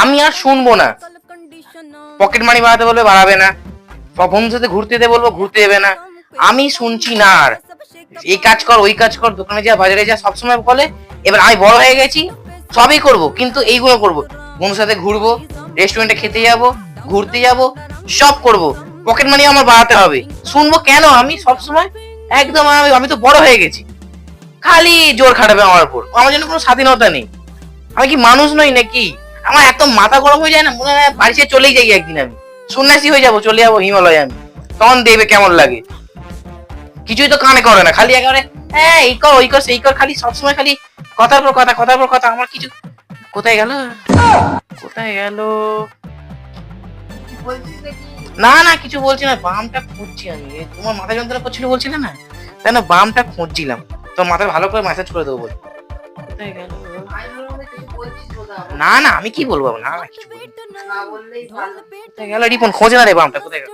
আমি আর শুনবো না। পকেট মানি বাড়াতে বলবে বাড়াবে না, বন্ধুর সাথে ঘুরতে যেতে বলবো ঘুরতে দেবে না। আমি শুনছি না আর। এই কাজ কর ওই কাজ কর, দোকানে যা বাজারে যা সবসময় বলে। এবার আমি বড় হয়ে গেছি, সবই করব, কিন্তু এইগুলো করব। বন্ধুর সাথে ঘুরবো, রেস্টুরেন্টে খেতে যাব, ঘুরতে যাব, সব করব। পকেট মানি আমার বাড়াতে হবে। শুনবো কেন আমি সবসময়? একদম আমি তো বড় হয়ে গেছি, খালি জোর খাটাবে আমার উপর। আমার জন্য কোনো স্বাধীনতা নেই। আমি কি মানুষ নই নাকি? আমার এত মাথা গরম হয়ে যায় না, মনে হয় বাড়ি ছেড়ে চলেই যাই একদিন। আমি সন্ন্যাসী হয়ে যাবো, চলে যাবো হিমালয়। আমি তখন দেখবে কেমন লাগে। কিছুই তো কানে করে না, খালি একেবারে হ্যাঁ এই কর ওই কর সেই কর, খালি সবসময় খালি কথার পর কথা কথার পর কথা। আমার কিছু কোথায় গেল, কোথায় গেল? না না কিছু বলছি না, বামটা খুঁজছি আমি। তোমার মাথা যন্ত্রণা করছিল বলছিলে না, তাই না? বামটা খুঁজছিলাম, তো মাথায় ভালো করে ম্যাসাজ করে দেবো বলে। কোথায় গেল? না না আমি কি বলবো, না না কিছু বলিনি। কোথায় গেল রিপন? খোঁজে না রে বামটা, কোথায় গেল?